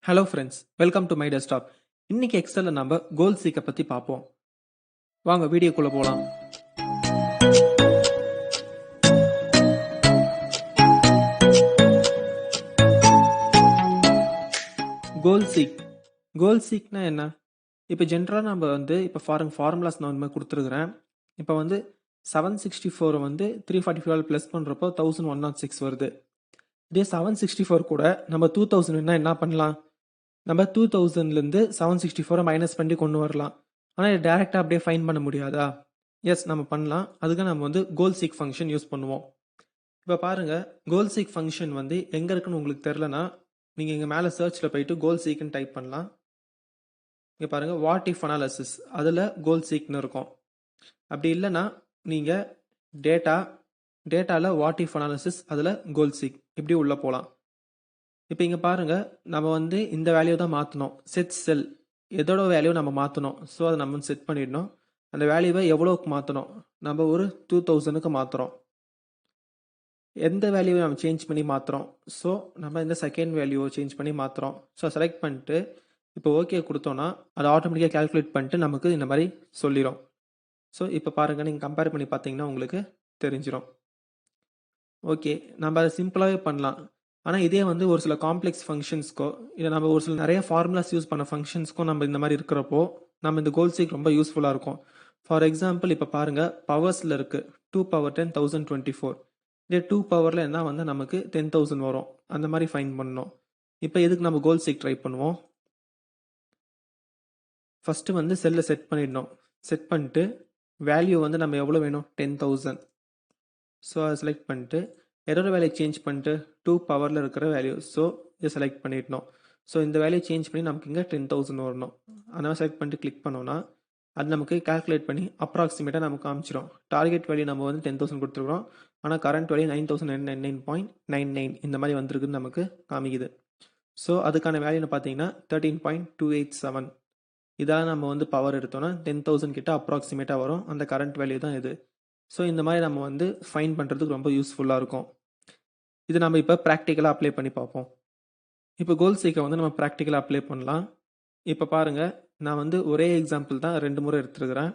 Hello friends, welcome to my desktop. இன்னைக்கு எக்ஸல்ல நம்ம கோல் சீக்கை பத்தி பார்ப்போம். வாங்க வீடியோக்குள்ள போலாம். கோல் சீக்னா என்ன? இப்போ ஜென்ரலா நம்ம வந்து இப்போ ஃபார்முலாஸ் நான் வந்து கொடுத்துருக்கிறேன். இப்போ வந்து 764 வந்து 345 ப்ளஸ் பண்றப்போ 1106 வருது. இதே 764 கூட நம்ம 2000 என்ன பண்ணலாம்? நம்ம 2000லேருந்து 764 மைனஸ் பண்ணி கொண்டு வரலாம். ஆனால் இது டேரெக்டாக அப்படியே ஃபைன் பண்ண முடியாதா? எஸ், நம்ம பண்ணலாம். அதுக்கு நம்ம வந்து கோல் சீக் ஃபங்க்ஷன் யூஸ் பண்ணுவோம். இப்போ பாருங்கள், கோல் சீக் ஃபங்க்ஷன் வந்து எங்கே இருக்குன்னு உங்களுக்கு தெரிலனா நீங்கள் இங்கே மேலே சர்ச்சில் போயிட்டு கோல் சீக்னு டைப் பண்ணலாம். இங்கே பாருங்கள், வாட் இஃப் அனாலிசிஸ் அதில் கோல் சீக்னு இருக்கும். அப்படி இல்லைன்னா நீங்கள் டேட்டாவில் வாட் இஃப் அனாலிசிஸ் அதில் கோல் சீக் இப்படி உள்ளே போகலாம். இப்போ இங்கே பாருங்கள், நம்ம வந்து இந்த வேல்யூ தான் மாற்றணும். செட் செல் எதோட வேல்யூ நம்ம மாற்றணும். ஸோ அதை நம்ம செட் பண்ணிடணும். அந்த வேல்யூவை எவ்வளோக்கு மாற்றணும்? நம்ம ஒரு 2000க்கு மாற்றுறோம். எந்த வேல்யூவை நம்ம சேஞ்ச் பண்ணி மாற்றுறோம்? ஸோ நம்ம இந்த செகண்ட் வேல்யூவை சேஞ்ச் பண்ணி மாற்றுறோம். ஸோ செலக்ட் பண்ணிட்டு இப்போ ஓகே கொடுத்தோன்னா அது ஆட்டோமேட்டிக்காக கேல்குலேட் பண்ணிட்டு நமக்கு இந்த மாதிரி சொல்லிடும். ஸோ இப்போ பாருங்கள், நீங்கள் கம்பேர் பண்ணி பார்த்தீங்கன்னா உங்களுக்கு தெரிஞ்சிடும். ஓகே, நம்ம அதை சிம்பிளாகவே பண்ணலாம். ஆனால் இதே வந்து ஒரு சில காம்ப்ளெக்ஸ் ஃபங்க்ஷன்ஸ்க்கோ இல்லை நம்ம ஒரு சில நிறைய ஃபார்முலாஸ் யூஸ் பண்ண ஃபங்க்ஷன்ஸ்க்கோ நம்ம இந்த மாதிரி இருக்கிறப்போ நம்ம இந்த கோல் சீக் ரொம்ப யூஸ்ஃபுல்லாக இருக்கும். ஃபார் எக்ஸாம்பிள் இப்போ பாருங்கள், பவர்ஸில் இருக்குது 2 power 10 1024. இதே 2 பவரில் என்ன வந்து நமக்கு 10,000 வரும். அந்த மாதிரி ஃபைன் பண்ணணும். இப்போ எதுக்கு நம்ம கோல் சீக் ட்ரை பண்ணுவோம்? ஃபஸ்ட்டு வந்து செல்லை செட் பண்ணிடணும். செட் பண்ணிட்டு வேல்யூ வந்து நம்ம எவ்வளோ வேணும்? 10,000. ஸோ அதை செலக்ட் பண்ணிட்டு எரோட வேல்யூ சேஞ்ச் பண்ணிட்டு 2 பவரில் இருக்கிற வேல்யூ, ஸோ இதை செலக்ட் பண்ணிடணும். ஸோ இந்த வேல்யூ சேஞ்ச் பண்ணி நமக்கு இங்கே 10,000 வரணும். அதனால் செலக்ட் பண்ணிட்டு கிளிக் பண்ணோன்னா அது நமக்கு கால்குலேட் பண்ணி அப்ராக்சிமேட்டாக நமக்கு காமிச்சிடும். டார்கெட் வேல்யூ நம்ம வந்து 10,000 கொடுத்துருக்கோம். ஆனால் கரண்ட் வேல்யூ 9,999.99 இந்த மாதிரி வந்திருக்குன்னு நமக்கு காமிக்குது. ஸோ அதுக்கான வேல்யூன்னு பார்த்தீங்கன்னா 13.287. இதால் நம்ம வந்து பவர் எடுத்தோன்னா 10,000 கிட்ட அப்ராக்சிமேட்டாக வரும். அந்த கரண்ட் வேல்யூ தான் இது. ஸோ இந்த மாதிரி நம்ம வந்து ஃபைன் பண்ணுறதுக்கு ரொம்ப யூஸ்ஃபுல்லாக இருக்கும். இது நம்ம இப்போ ப்ராக்டிக்கலாக அப்ளை பண்ணி பார்ப்போம். இப்போ கோல் சீக்கை வந்து நம்ம ப்ராக்டிக்கலாக அப்ளை பண்ணலாம். இப்போ பாருங்கள், நான் வந்து ஒரே எக்ஸாம்பிள் தான் 2 முறை எடுத்துருக்கிறேன்.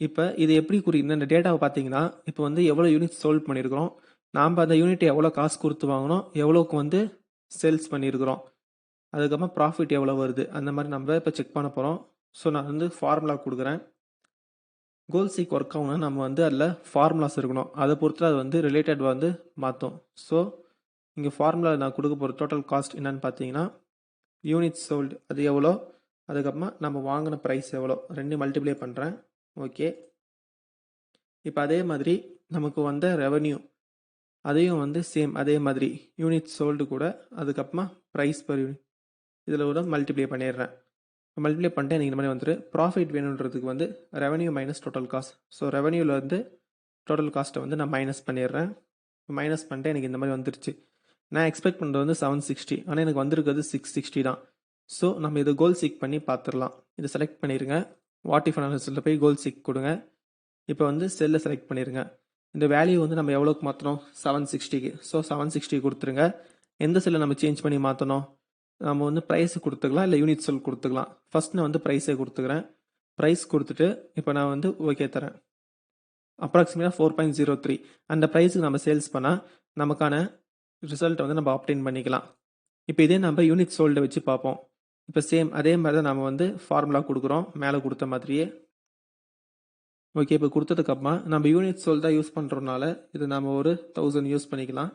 இப்போ இது எப்படி குறிக்குது? இந்த டேட்டாவை பார்த்தீங்கன்னா இப்போ வந்து எவ்வளோ யூனிட் சோல்வ் பண்ணியிருக்கிறோம், நாம் அந்த யூனிட் எவ்வளோ காசு கொடுத்து வாங்கினோம், எவ்வளோக்கு வந்து சேல்ஸ் பண்ணியிருக்கிறோம், அதுக்கப்புறம் ப்ராஃபிட் எவ்வளோ வருது, அந்த மாதிரி நம்ம இப்போ செக் பண்ண போகிறோம். ஸோ நான் வந்து ஃபார்முலா கொடுக்குறேன். கோல் சீக் ஒர்க் ஆகுனா நம்ம வந்து அதில் ஃபார்முலாஸ் இருக்கணும். அதை பொறுத்து அது வந்து ரிலேட்டட் வந்து மாற்றும். ஸோ இங்கே ஃபார்முலா நான் கொடுக்க போகிற டோட்டல் காஸ்ட் என்னன்னு பார்த்தீங்கன்னா யூனிட் சோல்டு அது எவ்வளோ, அதுக்கப்புறமா நம்ம வாங்கின ப்ரைஸ் எவ்வளோ, 2 மல்டிப்ளை பண்ணுறேன். ஓகே, இப்போ அதே மாதிரி நமக்கு வந்த ரெவன்யூ அதையும் வந்து சேம் அதே மாதிரி யூனிட் சோல்டு கூட அதுக்கப்புறமா ப்ரைஸ் பர் யூனிட் இதில் கூட மல்டிப்ளை பண்ணிடுறேன். மல்டிப்ளை பண்ணிட்டு எனக்கு இந்த மாதிரி வந்துடும். ப்ராஃபிட் வேணுன்றதுக்கு வந்து revenue minus total cost. So ரெவன்யூவில் வந்து டோட்டல் காஸ்ட்டை வந்து நான் மைனஸ் பண்ணிடுறேன். மைனஸ் பண்ணிட்டு எனக்கு இந்த மாதிரி வந்துருச்சு. நான் எக்ஸ்பெக்ட் பண்ணுறது வந்து 760, ஆனால் எனக்கு வந்திருக்கிறது 660 தான். ஸோ நம்ம இதை கோல் சீக் பண்ணி பார்த்துடலாம். இதை செலக்ட் பண்ணிடுங்க. வாட் இஃப் அனாலிசிஸில் போய் கோல் சீக் கொடுங்க. இப்போ வந்து செல்லை செலக்ட் பண்ணிடுங்க. இந்த வேல்யூ வந்து நம்ம எவ்வளோக்கு மாற்றணும்? 760க்கு. ஸோ 760 கொடுத்துருங்க. எந்த செல்லை நம்ம சேஞ்ச் பண்ணி மாற்றணும்? நம்ம வந்து ப்ரைஸ் கொடுத்துக்கலாம், இல்லை யூனிட் செல் கொடுத்துக்கலாம். ஃபஸ்ட் நான் வந்து ப்ரைஸே கொடுத்துக்கிறேன். ப்ரைஸ் கொடுத்துட்டு இப்போ நான் வந்து ஓகே தரேன். அப்ராக்சிமேட்டாக 4.03 அந்த ப்ரைஸுக்கு நம்ம சேல்ஸ் பண்ணால் நமக்கான ரிசல்ட்டை வந்து நம்ம ஆப்டைன் பண்ணிக்கலாம். இப்போ இதே நம்ம யூனிட் சோல்டை வச்சு பார்ப்போம். இப்போ சேம் அதே மாதிரி தான் நம்ம வந்து ஃபார்முலா கொடுக்குறோம், மேலே கொடுத்த மாதிரியே. ஓகே, இப்போ கொடுத்ததுக்கப்புறமா நம்ம யூனிட் சோல் தான் யூஸ் பண்ணுறதுனால இது நம்ம ஒரு 1000 யூஸ் பண்ணிக்கலாம்.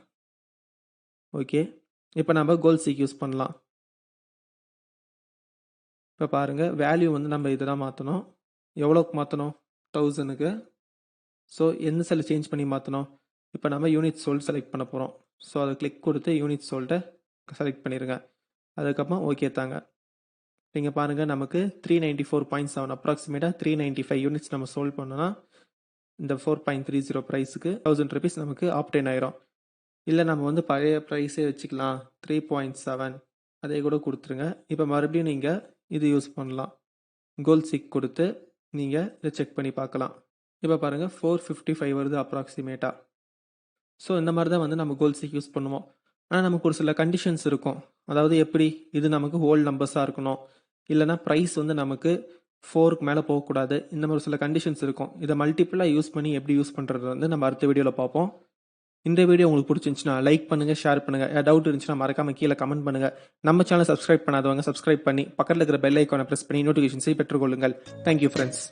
ஓகே, இப்போ நம்ம கோல் சீக் யூஸ் பண்ணலாம். இப்போ பாருங்கள், வேல்யூ வந்து நம்ம இதை தான் மாற்றணும். எவ்வளோக்கு மாற்றணும்? 1000க்கு. ஸோ எந்த செல்லை சேஞ்ச் பண்ணி மாற்றணும்? இப்போ நம்ம யூனிட் சோல்ட் செலக்ட் பண்ண போகிறோம். ஸோ அதை கிளிக் கொடுத்து யூனிட் சோல்ட்டை செலக்ட் பண்ணிடுங்க. அதுக்கப்புறம் ஓகே தாங்க. இங்கே பாருங்கள், நமக்கு 394.7 அப்ராக்சிமேட்டாக 395 யூனிட்ஸ் நம்ம சோல்வ் பண்ணோன்னா இந்த 4.30 ப்ரைஸுக்கு 1000 ருபீஸ் நமக்கு ஆப்டைன் ஆயிரும். இல்லை நம்ம வந்து பழைய ப்ரைஸே வச்சுக்கலாம், 3.7 அதே கூட கொடுத்துருங்க. இப்போ மறுபடியும் நீங்கள் இது யூஸ் பண்ணலாம். கோல் சீக் கொடுத்து நீங்கள் இதை செக் பண்ணி பார்க்கலாம். இப்போ பாருங்கள் 455 வருது அப்ராக்சிமேட்டாக. ஸோ இந்த மாதிரி தான் வந்து நம்ம கோல் சீக் யூஸ் பண்ணுவோம். ஆனால் நமக்கு ஒரு சில கண்டிஷன்ஸ் இருக்கும். அதாவது எப்படி, இது நமக்கு ஹோல் நம்பர்ஸாக இருக்கணும், இல்லைனா ப்ரைஸ் வந்து நமக்கு 4க்கு மேலே போகக்கூடாது. இந்த மாதிரி ஒரு சில கண்டிஷன்ஸ் இருக்கும். இதை மல்டிப்புளாக யூஸ் பண்ணி எப்படி யூஸ் பண்ணுறது வந்து நம்ம அடுத்த வீடியோவில் பார்ப்போம். இந்த வீடியோ உங்களுக்கு பிடிச்சிருந்துச்சுன்னா லைக் பண்ணுங்கள், ஷேர் பண்ணுங்கள். ஏதாவது டவுட் இருந்துச்சுன்னா மறக்காமல் கீழே கமெண்ட் பண்ணுங்கள். நம்ம சேனலை சப்ஸ்கிரைப் பண்ணாதவங்க சப்ஸ்கிரைப் பண்ணி பக்கத்தில் இருக்கிற பெல் ஐக்கானை ப்ரெஸ் பண்ணி நோட்டிஃபிகேஷன்ஸை பெற்றுக்கொள்ளுங்கள். Thank you friends.